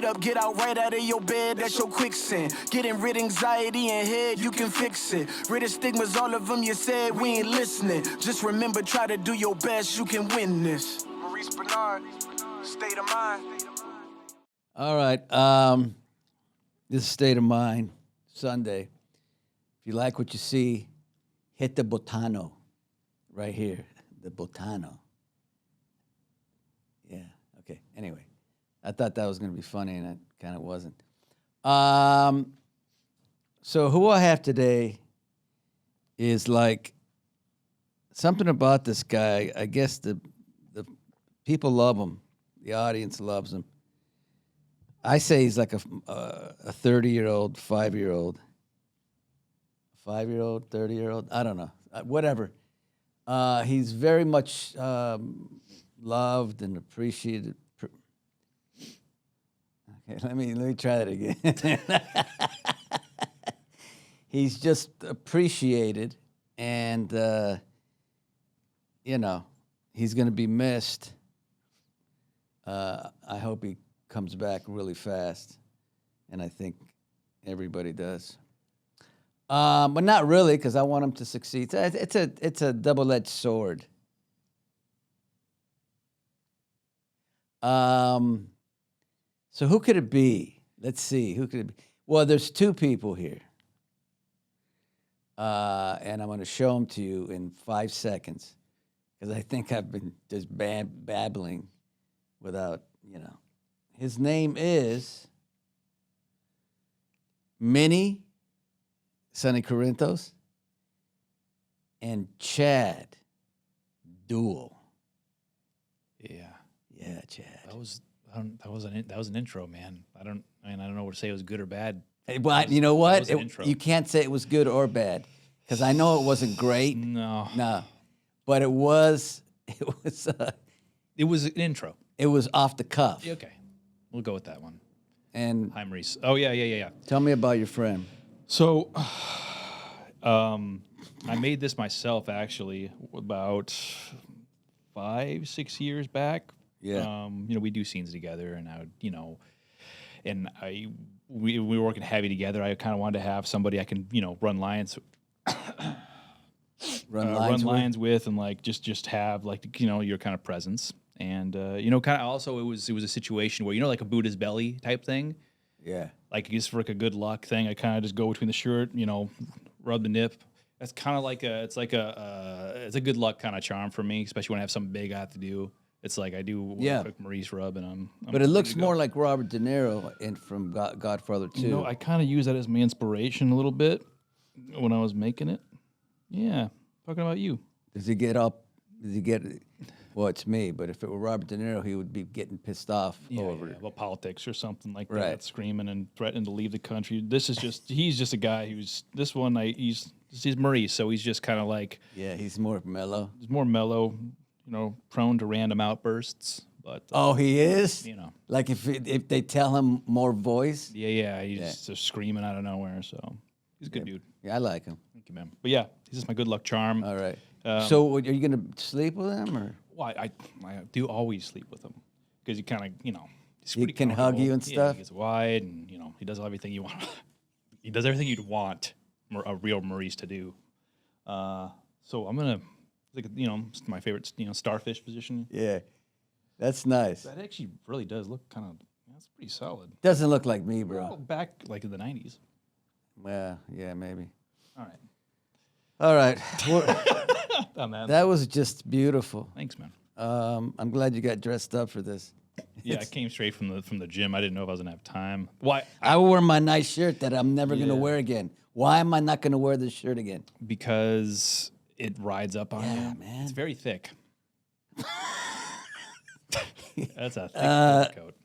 up, get out right out of your bed, that's your quicksand. Getting rid anxiety and head, you can fix it. Rid of stigmas, all of them you said, we ain't listening. Just remember, try to do your best, you can win this. Maurice Benard, State of Mind. All right, this is State of Mind, Sunday. If you like what you see, hit the botano right here, the botano. Yeah, okay, anyway. I thought that was going to be funny, and it kind of wasn't. So who I have today is like something about this guy. I guess the people love him. The audience loves him. I say he's like a 30-year-old, 5-year-old. 5-year-old, 30-year-old, I don't know. Whatever. He's very much loved and appreciated. Okay, let me try that again. He's just appreciated, and you know, he's going to be missed. I hope he comes back really fast, and I think everybody does. But not really, because I want him to succeed. It's a double-edged sword. So who could it be? Let's see. Who could it be? Well, there's two people here. And I'm going to show them to you in 5 seconds, because I think I've been just babbling without, you know. His name is Minnie Sonny Corinthos and Chad DUELL. Yeah. Yeah, Chad. That was an intro, man. I don't know what to say. It was good or bad. But you know what? Intro. You can't say it was good or bad, because I know it wasn't great. No. But it was It was an intro. it was off the cuff. Okay. We'll go with that one. And Hi, Maurice. Oh, yeah. tell me about your friend. So, I made this myself, actually, about 5-6 years back. Yeah. We do scenes together, and we were working heavy together. I kind of wanted to have somebody I can, run lines Run lines with, and like just have like your kind of presence, and kind of also it was a situation where like a Buddha's belly type thing. Yeah. Like just for like a good luck thing, I kind of just go between the shirt, rub the nip. That's kind of like it's a good luck kind of charm for me, especially when I have something big I have to do. It's like I do a quick Maurice rub, and I'm But it looks more like Robert De Niro from Godfather 2. I kind of use that as my inspiration a little bit when I was making it. Yeah, talking about you. Does he get? Well, it's me, but if it were Robert De Niro, he would be getting pissed off over it. About politics or something like Right. that, screaming and threatening to leave the country. This is he's just a guy who's, he's Maurice, so he's just kind of like. Yeah, he's more mellow. He's more mellow, prone to random outbursts. But Oh, he is? Like if they tell him more voice? Yeah, he's just screaming out of nowhere, so he's a good dude. Yeah, I like him. Thank you, man. But yeah, he's just my good luck charm. All right. So are you going to sleep with him? Or? Well, I do always sleep with him, because he kind of, he's He pretty can hug you and Yeah, stuff? he gets wide, and, he does everything you want. He does everything you'd want a real Maurice to do. So I'm going to, it's my favorite, starfish position. Yeah, that's nice. That actually really does look kind of, that's pretty solid. Doesn't look like me, bro. Well, back like in the 90s. Well, yeah, maybe. All right. All right. Oh, man. That was just beautiful. Thanks, man. I'm glad you got dressed up for this. Yeah, I came straight from the gym. I didn't know if I was gonna have time. Why? I wore my nice shirt that I'm never going to wear again. Why am I not going to wear this shirt again? Because it rides up on you. Yeah, man. It's very thick. That's a thick coat.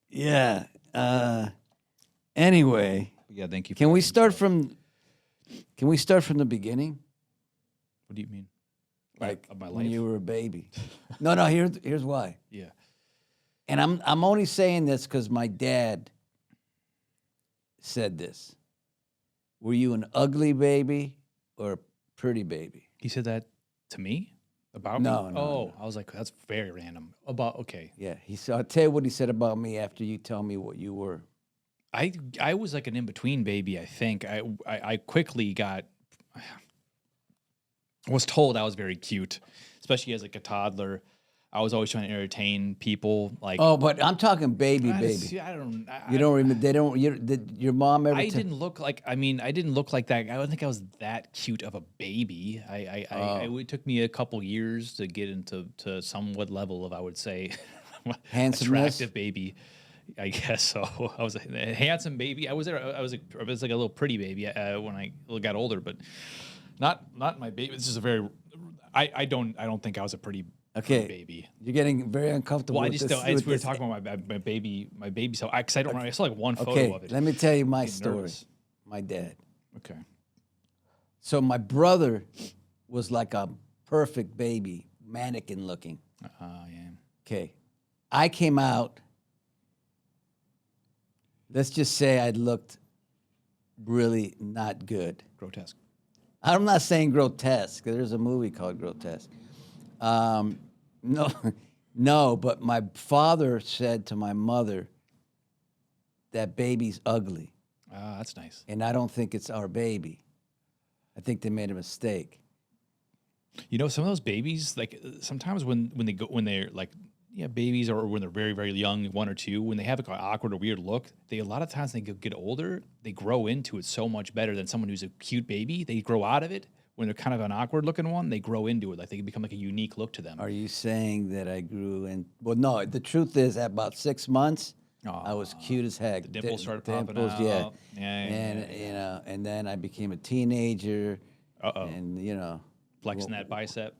Yeah. Anyway, Yeah, thank you. can we start from the beginning? What do you mean? Like Of my when life? you were a baby? No. Here's why. Yeah. And I'm only saying this because my dad said this. Were you an ugly baby or a pretty baby? He said that to me? About No, me? no, Oh, I was like, that's very random. About okay. Yeah, he said. I'll tell you what he said about me after you tell me what you were. I was like an in between baby. I think I quickly was told I was very cute, especially as like a toddler. I was always trying to entertain people. Like, Oh, but I'm talking baby, baby. see, I don't. You don't remember? They don't. Did your mom ever? I didn't look like. I mean, I didn't look like that. I don't think I was that cute of a baby. It took me a couple years to get into somewhat level of, I would say, Handsomeness? attractive baby. I guess so. I was a handsome baby. I was there. I was like a little pretty baby when I got older, but not my baby. This is a very. I don't think I was a pretty. Okay, Baby. You're getting very uncomfortable. Well, I with just this, don't. As with we were this. talking about my baby, so because I don't remember. I saw like one photo Okay, of it. let me tell you my Getting story. nervous. My dad. Okay. So my brother was like a perfect baby, mannequin looking. Yeah. Okay, I came out. Let's just say I looked really not good. Grotesque. I'm not saying grotesque. There's a movie called Grotesque. No, no. But my father said to my mother, "That baby's ugly," That's nice. and I don't think it's our baby. I think they made a mistake. You know, some of those babies, like sometimes when they're like babies, or when they're very very young, 1 or 2, when they have like an awkward or weird look, a lot of times they get older, they grow into it so much better than someone who's a cute baby. They grow out of it. When they're kind of an awkward looking one, they grow into it. Like they become like a unique look to them. Are you saying that I grew in? Well, no. The truth is, at about 6 months, I was cute as heck. The dimples started popping Dimples, out. yeah. Yeah, And you know, and then I became a teenager. Uh-oh. And you know, Flexing that bicep.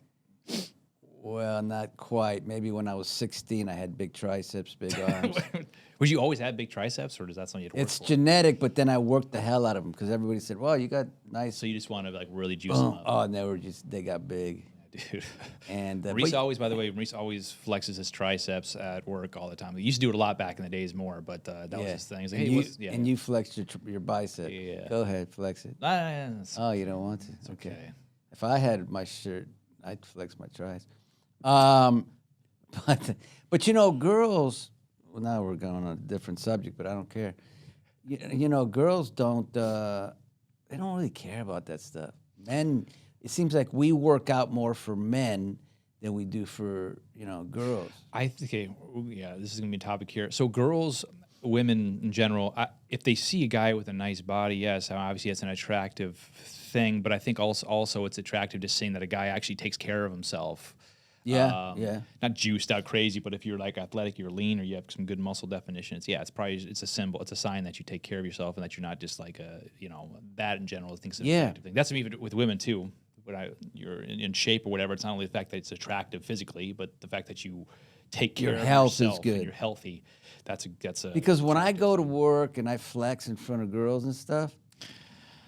well, not quite. Maybe when I was 16, I had big triceps, big arms. Would you always have big triceps, or does that something you'd work It's for? genetic, but then I worked the hell out of them because everybody said, "Well, you got nice." So you just want to like really juice them up. Oh, and they got big. Dude. And Maurice always, by the way, Maurice always flexes his triceps at work all the time. He used to do it a lot back in the days more, but that was his thing. He's like, and, hey, you, and you flexed your bicep. Yeah. Go ahead, flex it. Oh, you don't want to? It's okay. If I had my shirt, I'd flex my tris. But you know, girls. Well, now we're going on a different subject, but I don't care. You know, girls don't. They don't really care about that stuff. Men. It seems like we work out more for men than we do for girls. Okay, yeah, this is gonna be a topic here. So girls, women in general, if they see a guy with a nice body, yes, obviously it's an attractive thing. But I think also it's attractive just seeing that a guy actually takes care of himself. Yeah, yeah. Not juiced out crazy, but if you're like athletic, you're lean, or you have some good muscle definition, it's a symbol, it's a sign that you take care of yourself and that you're not just like that in general. I think it's an attractive thing. That's even with women too. When you're in shape or whatever, it's not only the fact that it's attractive physically, but the fact that you take care of health yourself is good. and you're healthy. That's a because when I go to work and I flex in front of girls and stuff,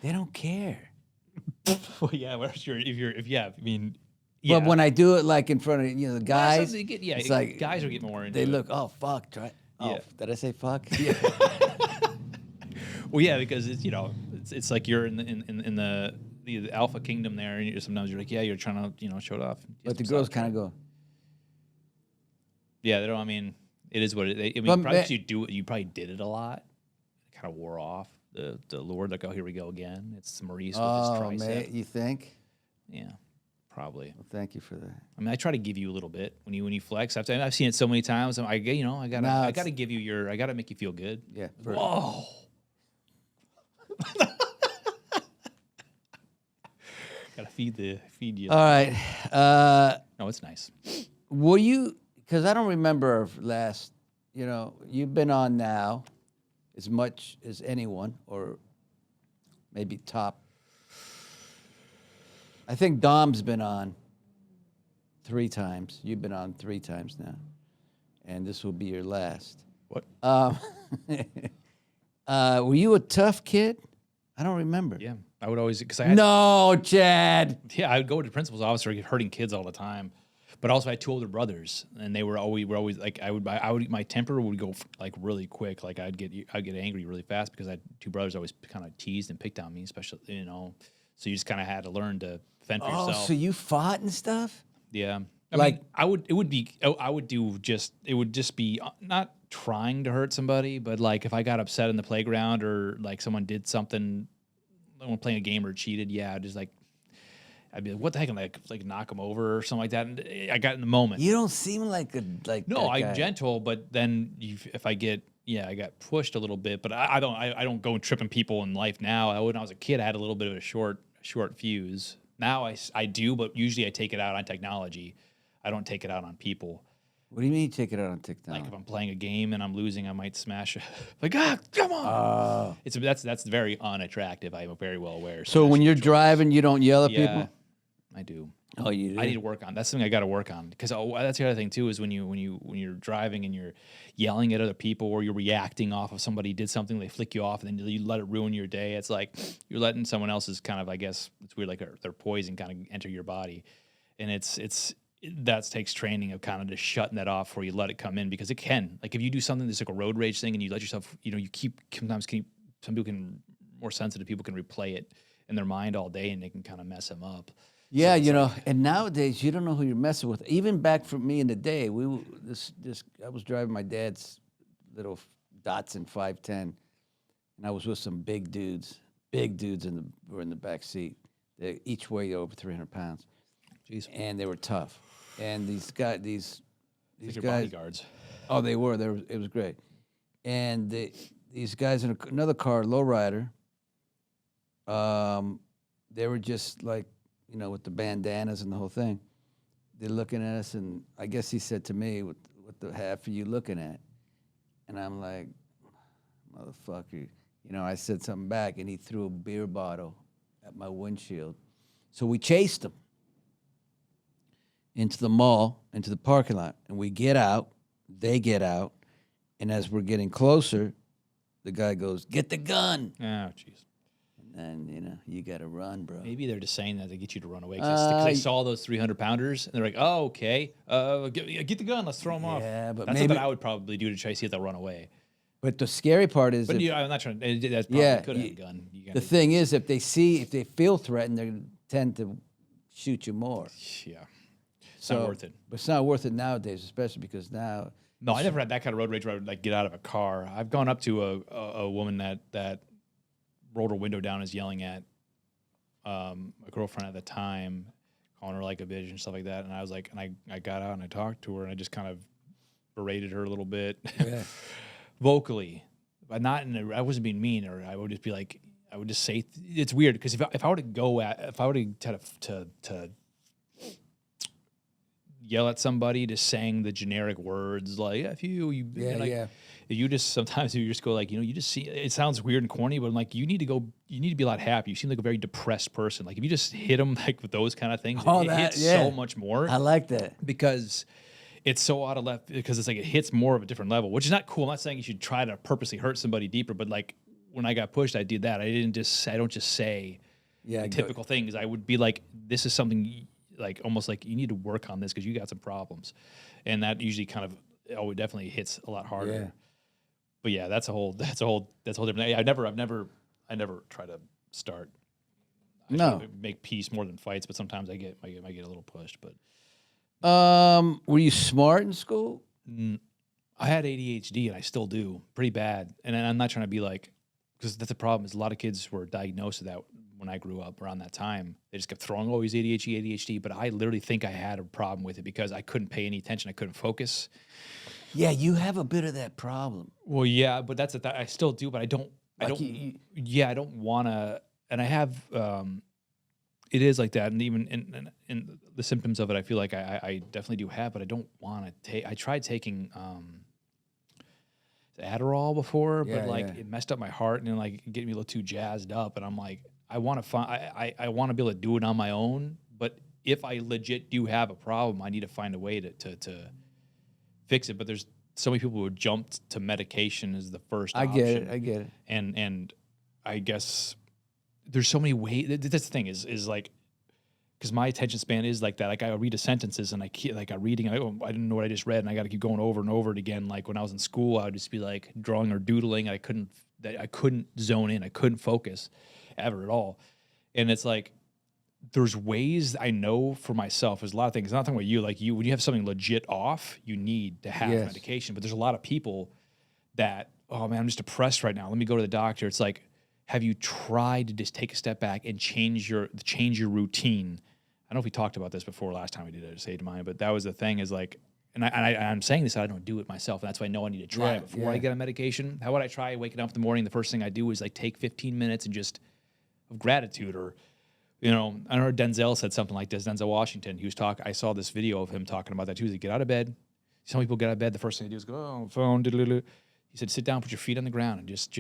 they don't care. Well, yeah, But when I do it like in front of the guys, it's like guys are getting more into they it. look, oh fuck, try. Oh, did I say fuck? Yeah. Well, yeah, because it's like you're in the alpha kingdom there, and sometimes you're like, yeah, you're trying to show it off. But the girls kind of go. Yeah, they don't. I mean, it is what it. I mean, But probably 'cause you probably did it a lot. It kind of wore off the lure. Like, oh, here we go again. It's Maurice with his tricep. Mate, you think? Yeah, probably. Well, thank you for that. I mean, I try to give you a little bit when you flex. I've seen it so many times. I gotta give you I gotta make you feel good. Yeah. Whoa. Gotta feed you. All right. No, it's nice. Were you? Because I don't remember our last. You've been on now, as much as anyone, or maybe top. I think Dom's been on 3 times. You've been on 3 times now, and this will be your last. What? Were you a tough kid? I don't remember. Yeah, I would always because I had No, Chad. Yeah, I would go to the principal's office or get hurting kids all the time. But also I had 2 older brothers, and they were always like my temper would go like really quick. Like I'd get angry really fast because I had 2 brothers always kind of teased and picked on me, especially So you just kind of had to learn to fend for yourself. So you fought and stuff? Yeah. Like- I would just be not trying to hurt somebody, but like if I got upset in the playground or like someone did something when playing a game or cheated, yeah, just like, I'd be like, what the heck? And like knock them over or something like that. And I got in the moment. You don't seem like No, that I'm guy. gentle, but then if I get, I got pushed a little bit, but I don't go tripping people in life now. When I was a kid, I had a little bit of a short fuse. Now I do, but usually I take it out on technology. I don't take it out on people. What do you mean you take it out on TikTok? Like if I'm playing a game and I'm losing, I might smash. Like come on! That's very unattractive. I'm very well aware. So when you're driving, you don't yell at yeah, people? I do. Oh, you do? I need to work on. That's something I got to work on because that's the other thing too is when you're driving and you're yelling at other people or you're reacting off of somebody did something, they flick you off, and then you let it ruin your day. It's like you're letting someone else's kind of, I guess it's weird, like their poison kind of enter your body, and that takes training of kind of just shutting that off before you let it come in, because it can, like if you do something that's like a road rage thing and you let yourself, some people can, more sensitive people can replay it in their mind all day and they can kind of mess them up. Yeah, So and nowadays you don't know who you're messing with. Even back from me in the day, I was driving my dad's little Datsun 510, and I was with some big dudes were in the back seat. They each weighed over 300 pounds. Jeez. And they were tough. And these guys, These are guys, bodyguards. oh, they were. It was great. And these guys in another car, lowrider, they were just like, with the bandanas and the whole thing. They're looking at us, and I guess he said to me, what the half are you looking at? And I'm like, motherfucker. I said something back, and he threw a beer bottle at my windshield. So we chased him into the mall, into the parking lot, and we get out, they get out, and as we're getting closer, the guy goes, "Get the gun." Oh, jeez. And then, you got to run, bro. Maybe they're just saying that to get you to run away because they saw those 300-pounders and they're like, "Oh, okay, get the gun, let's throw them off." Yeah, but that's maybe, something I would probably do to try to see if they'll run away. But the scary part is, But I'm not trying. That's probably could have a gun. The thing is, if they feel threatened, they tend to shoot you more. Yeah, it's not worth it. But it's not worth it nowadays, especially because now. No, I never had that kind of road rage where I would like get out of a car. I've gone up to a woman that rolled her window down, is yelling at a girlfriend at the time, calling her like a bitch and stuff like that. And I was like, and I got out and I talked to her and I just kind of berated her a little bit, vocally, but not I wasn't being mean, or I would just be like, I would just say, it's weird because if I were to try to yell at somebody, just saying the generic words like "F you," you just sometimes you just go like, you just see, it sounds weird and corny, but I'm like, you need to be a lot happier. You seem like a very depressed person. Like if you just hit them like with those kind of things, it hits so much more. I like that because it's so out of left, because it's like it hits more of a different level, which is not cool. I'm not saying you should try to purposely hurt somebody deeper, but like when I got pushed, I did that. I don't just say typical things. I would be like, this is something like almost like you need to work on this because you got some problems, and that usually kind of it definitely hits a lot harder. Yeah. But yeah, that's a whole different. I never try to start. I try to make peace more than fights, but sometimes I get a little pushed. But were you smart in school? I had ADHD, and I still do pretty bad. And I'm not trying to be like, because that's the problem. Is a lot of kids were diagnosed with that when I grew up around that time. They just kept throwing, "Oh, he's ADHD." But I literally think I had a problem with it because I couldn't pay any attention. I couldn't focus. Yeah, you have a bit of that problem. Well, yeah, but I still do, but I don't want to, and I have, it is like that. And even in the symptoms of it, I feel like I definitely do have, but I don't want to take, I tried taking, Adderall before, but it messed up my heart and like getting me a little too jazzed up. And I'm like, I want to be able to do it on my own. But if I legit do have a problem, I need to find a way to fix it. But there's so many people who jumped to medication as the first option. I get it. And I guess there's so many ways. That's the thing is like, because my attention span is like that. Like I read sentences and I reading. I didn't know what I just read, and I got to keep going over and over it again. Like when I was in school, I would just be like drawing or doodling. I couldn't zone in. I couldn't focus ever at all. And it's like there's ways I know for myself. There's a lot of things. Not talking about you. Like when you have something legit off, you need to have Yes. medication. But there's a lot of people that, oh man, I'm just depressed right now. Let me go to the doctor. It's like, have you tried to just take a step back and change your routine? I don't know if we talked about this before last time we did a State of Mind, but that was the thing is like, and I'm saying this, I don't do it myself. And that's why I know I need to try it before I get on medication. How would I try waking up in the morning? The first thing I do is like take 15 minutes and just of gratitude, or, you know, I heard Denzel said something like this. Denzel Washington, he was talking, I saw this video of him talking about that too. He said, get out of bed. Some people get out of bed, the first thing they do is go, oh, phone, diddle-diddle. He said, sit down, put your feet on the ground, and just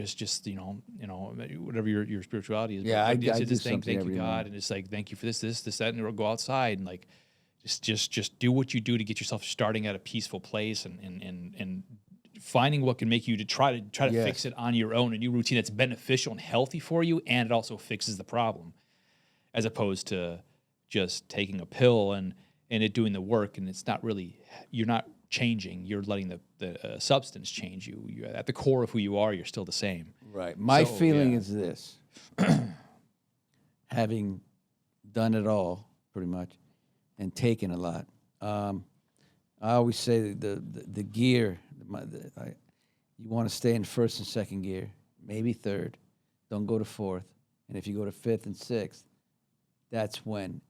you know, whatever your spirituality is. Yeah, I do just something thank every you, God, morning. and it's like thank you for this, that, and go outside and like just do what you do to get yourself starting at a peaceful place, and finding what can make you to try to Yes. fix it on your own, a new routine that's beneficial and healthy for you, and it also fixes the problem, as opposed to just taking a pill and it doing the work, and it's not really, you're not changing, you're letting the substance change you. You're at the core of who you are, you're still the same. Right. My So, feeling yeah. is this: having done it all, pretty much, and taken a lot. I always say the gear. You want to stay in first and second gear, maybe third. Don't go to fourth. And if you go to fifth and sixth, that's when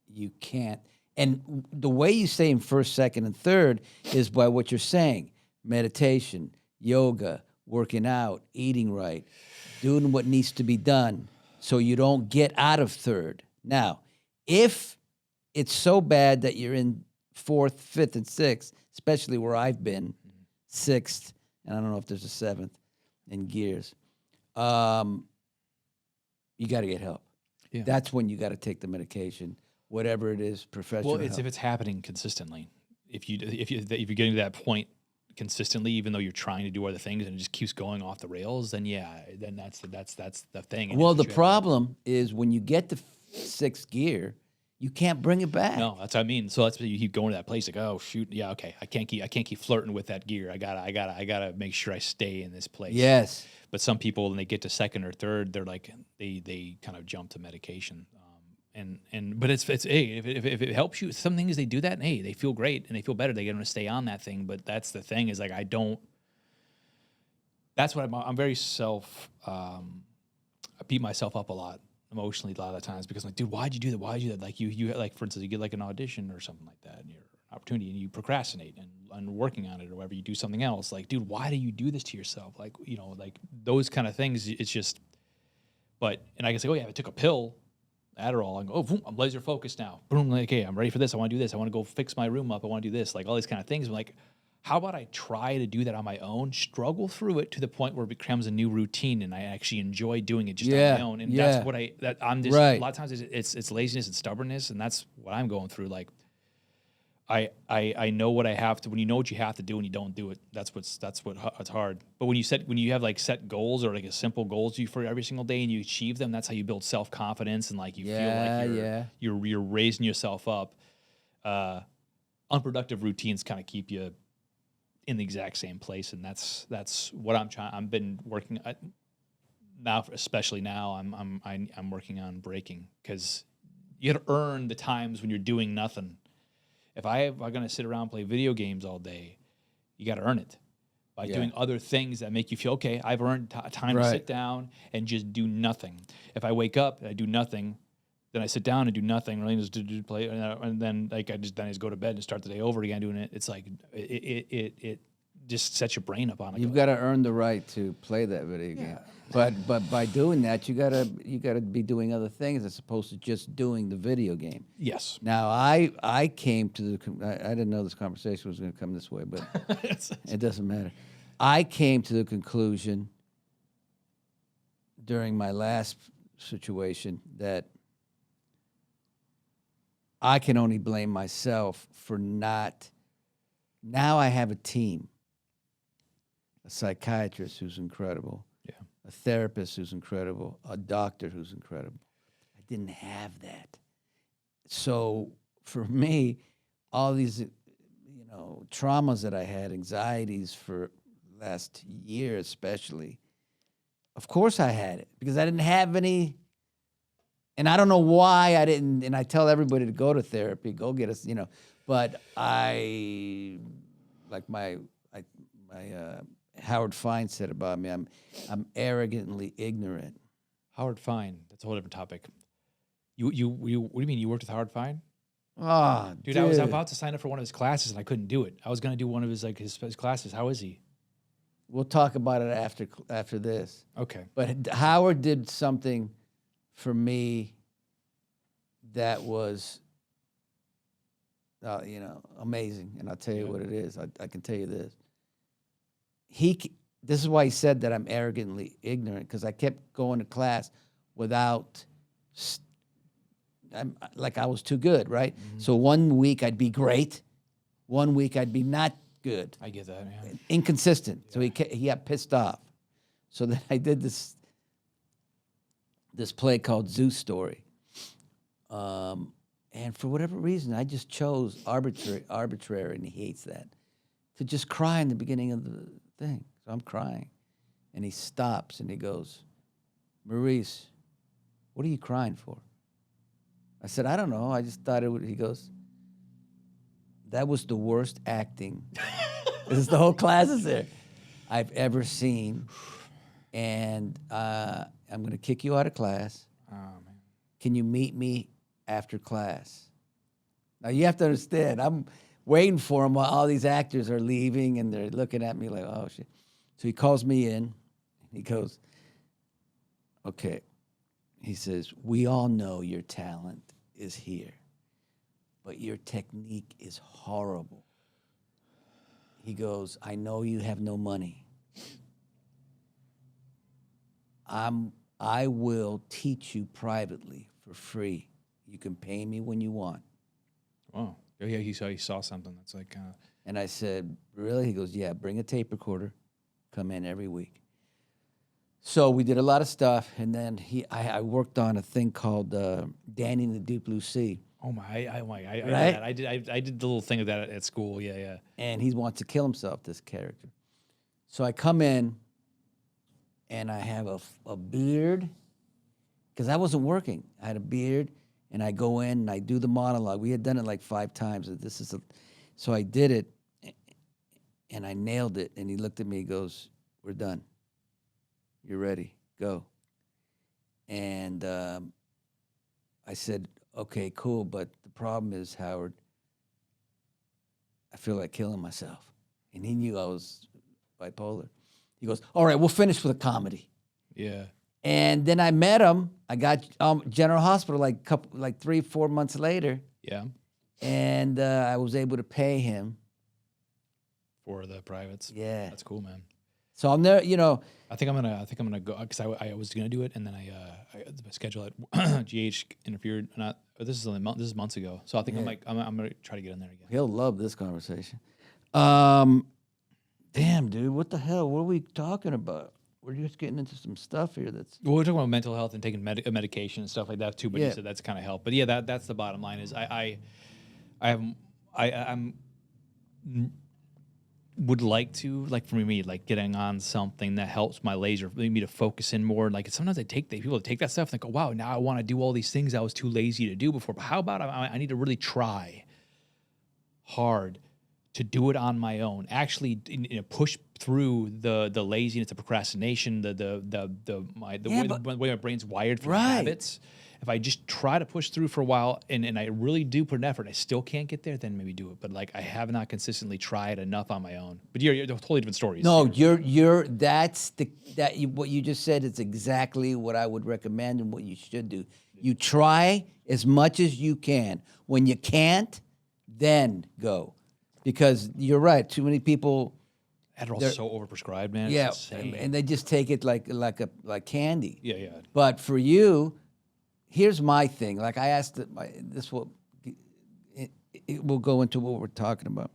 you can't. And the way you stay in first, second, and third is by what you're saying: meditation, yoga, working out, eating right, doing what needs to be done so you don't get out of third. Now, if it's so bad that you're in fourth, fifth, and sixth, especially where I've been, sixth, and I don't know if there's a seventh in gears, you got to get help. Yeah. That's when you got to take the medication, whatever it is, professional Well, it's help. if it's happening consistently. If you're getting to that point consistently, even though you're trying to do other things and it just keeps going off the rails, then then that's the thing. And Well, it's the what you have to- problem is when you get to sixth gear, you can't bring it back. No, that's what I mean. So that's you keep going to that place like, oh shoot, yeah, okay, I can't keep flirting with that gear. I gotta make sure I stay in this place. Yes. But some people, when they get to second or third, they're like they kind of jump to medication. But it's hey, if it helps you, some things they do that, and hey, they feel great and they feel better. They get them to stay on that thing. But that's the thing is like I don't. That's what I'm very I beat myself up a lot emotionally a lot of times because I'm like, dude, why'd you do that? Why'd you do that? Like you like for instance, you get like an audition or something like that, and you're an opportunity, and you procrastinate and working on it or whatever. You do something else. Like, dude, why do you do this to yourself? Like, you know, like those kind of things. It's just. But and I can say, oh yeah, I took a pill. Adderall, and go, oh, boom, I'm laser focused now. Boom, like, okay, I'm ready for this. I want to do this. I want to go fix my room up. I want to do this. Like all these kind of things. I'm like, how about I try to do that on my own, struggle through it to the point where it becomes a new routine and I actually enjoy doing it just on my own. And that's what I'm just, Right. a lot of times it's laziness and stubbornness. And that's what I'm going through. Like, I know what I have to. When you know what you have to do and you don't do it, it's hard. But when you have like set goals or like a simple goals for every single day and you achieve them, that's how you build self confidence and like you feel like you're raising yourself up. Unproductive routines kind of keep you in the exact same place, and that's what I'm trying. I've been working now, especially now. I'm working on breaking because you got to earn the times when you're doing nothing. If I'm going to sit around and play video games all day, you got to earn it by doing other things that make you feel, okay, I've earned time to sit down and just do nothing. If I wake up and I do nothing, then I sit down and do nothing, really just do play, and then like I just go to bed and start the day over again doing it. It's like it just sets your brain up on it. You've got to earn the right to play that video game. But by doing that, you gotta be doing other things as opposed to just doing the video game. Yes. Now I came to I didn't know this conversation was going to come this way, but it doesn't matter. I came to the conclusion during my last situation that I can only blame myself for not. Now I have a team, a psychiatrist who's incredible. A therapist who's incredible, a doctor who's incredible. I didn't have that. So for me, all these, traumas that I had, anxieties for last year especially, of course I had it because I didn't have any And I don't know why I didn't, and I tell everybody to go to therapy, go get us, but I, like my Howard Fine said about me, I'm arrogantly ignorant. Howard Fine. That's a whole different topic. What do you mean you worked with Howard Fine? Oh, Dude, I was about to sign up for one of his classes and I couldn't do it. I was going to do one of his his classes. How is he? We'll talk about it after this. Okay. But Howard did something for me that was, amazing. And I'll tell you what it is. I can tell you this. This is why he said that I'm arrogantly ignorant, because I kept going to class without, I was too good, right? Mm-hmm. So 1 week I'd be great, 1 week I'd be not good. I get that, man. Inconsistent. Yeah. So he got pissed off. So then I did this play called Zoo Story. And for whatever reason, I just chose arbitrary, and he hates that, to just cry in the beginning of the thing. So I'm crying. And he stops and he goes, Maurice, what are you crying for? I said, I don't know. I just thought it would. He goes, that was the worst acting. This is the whole class is there I've ever seen. And I'm going to kick you out of class. Oh, man. Can you meet me after class? Now, you have to understand, I'm waiting for him while all these actors are leaving, and they're looking at me like, oh, shit. So he calls me in. He goes, okay. He says, we all know your talent is here, but your technique is horrible. He goes, I know you have no money. I will teach you privately for free. You can pay me when you want. Oh, yeah, he saw something that's like... And I said, really? He goes, yeah, bring a tape recorder. Come in every week. So we did a lot of stuff, and then I worked on a thing called Danny in the Deep Blue Sea. Oh my! Right? I did the little thing of that at school. Yeah. And he wants to kill himself, this character. So I come in, and I have a beard, because I wasn't working. I had a beard, and I go in and I do the monologue. We had done it like 5 times. So I did it, and I nailed it. And he looked at me. He goes, "We're done. You're ready. Go." And I said, okay, cool, but the problem is, Howard, I feel like killing myself. And he knew I was bipolar. He goes, all right, we'll finish with a comedy. Yeah. And then I met him. I got General Hospital like 3-4 months later. Yeah. And I was able to pay him. For the privates. Yeah. That's cool, man. So I'm there, I think I'm gonna go, because I was gonna do it, and then I my schedule at GH interfered. This is months ago. So I think I'm gonna try to get in there again. He'll love this conversation. Damn, dude, what the hell? What are we talking about? We're just getting into some stuff here. Well, we're talking about mental health and taking medication and stuff like that too. But you said that's kind of help. But yeah, that's the bottom line. Is I'm would like to, for me, getting on something that helps my laser, me to focus in more. Like, sometimes people take that stuff and they go, wow, now I want to do all these things I was too lazy to do before. But how about I need to really try hard to do it on my own, actually push through the laziness, the procrastination, the way my brain's wired for habits. If I just try to push through for a while and I really do put an effort and I still can't get there, then maybe do it. But I have not consistently tried enough on my own. But you're totally different stories. No, what you just said is exactly what I would recommend and what you should do. You try as much as you can. When you can't, then go. Because you're right, too many people. Adderall's so overprescribed, man. Yeah, it's insane. and they just take it like candy. Yeah. But for you, here's my thing. Like I asked, it will go into what we're talking about.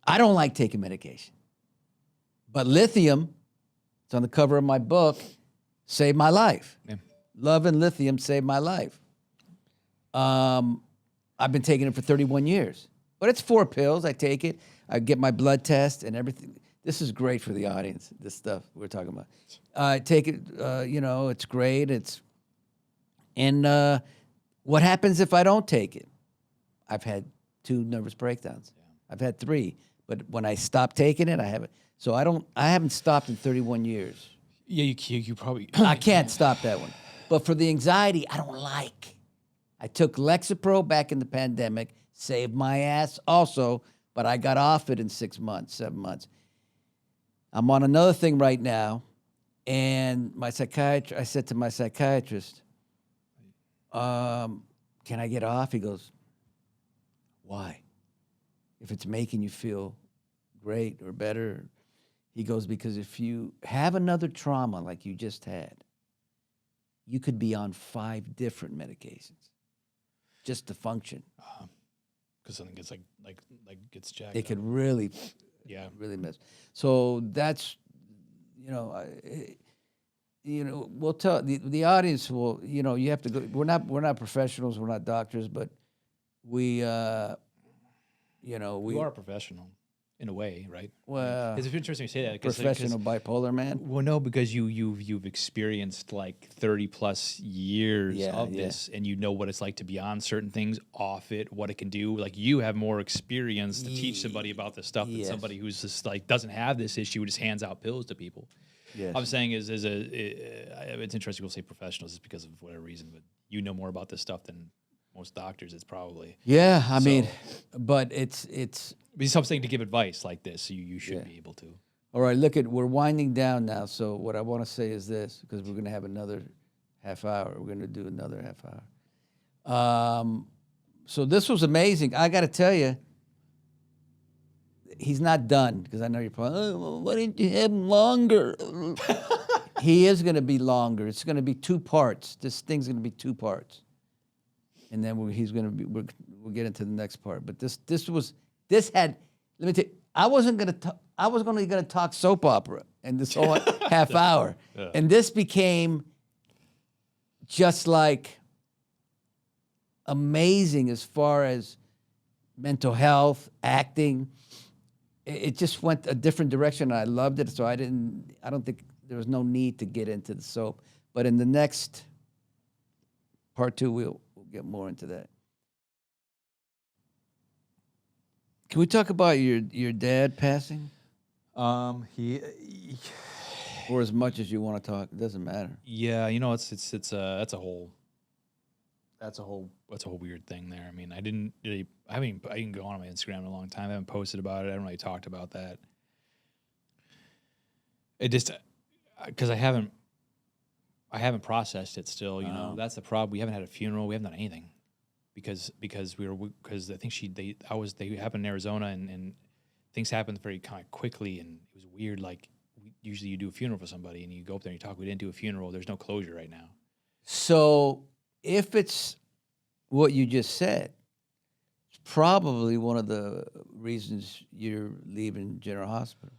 I don't like taking medication, but lithium, it's on the cover of my book, saved my life. Yeah. Love and lithium saved my life. I've been taking it for 31 years, but it's 4 pills. I take it. I get my blood test and everything. This is great for the audience, this stuff we're talking about. I take it, it's great. And what happens if I don't take it? I've had 2 nervous breakdowns. Yeah. I've had 3, but when I stop taking it, I haven't. So I haven't stopped in 31 years. Yeah, you probably. I can't stop that one. But for the anxiety, I don't like. I took Lexapro back in the pandemic, saved my ass also, but I got off it in 6 months, 7 months. I'm on another thing right now, and I said to my psychiatrist, can I get off? He goes, why? If it's making you feel great or better. He goes, because if you have another trauma like you just had, you could be on 5 different medications just to function. Because something gets like gets jacked. It could really, really mess. So that's, we'll tell the audience will, you have to go. We're not professionals. We're not doctors, but we, You are a professional in a way, right? Well, it's interesting you say that. Professional bipolar man. Well, no, because you've experienced like 30+ years of this, and you know what it's like to be on certain things, off it, what it can do. Like you have more experience to teach somebody about this stuff than somebody who's just like doesn't have this issue, just hands out pills to people. Yes. I'm saying it's interesting. We'll say professionals is because of whatever reason, but you know more about this stuff than most doctors. It's probably I mean, but it's. But something to give advice like this, you should be able to. All right, we're winding down now. So what I want to say is this, because we're going to have another half hour. We're going to do another half hour. So this was amazing. I got to tell you, he's not done, because I know you're probably, well, why didn't you have him longer? He is going to be longer. It's going to be 2 parts. This thing's going to be 2 parts. And then we'll get into the next part. But let me tell you, I was only going to talk soap opera in this whole half hour. Yeah. And this became just like amazing as far as mental health, acting. It just went a different direction. I loved it. So I don't think there was no need to get into the soap. But in the next part 2, we'll get more into that. Can we talk about your dad passing? He or as much as you want to talk, it doesn't matter. Yeah, that's a whole weird thing there. I mean, I didn't go on my Instagram in a long time. I haven't posted about it. I haven't really talked about that. It just because I haven't processed it still. That's the problem. We haven't had a funeral. We haven't done anything. Because I think they happened in Arizona and things happened very kind of quickly, and it was weird. Like usually you do a funeral for somebody and you go up there and you talk. We didn't do a funeral. There's no closure right now. So if it's what you just said, it's probably one of the reasons you're leaving General Hospital.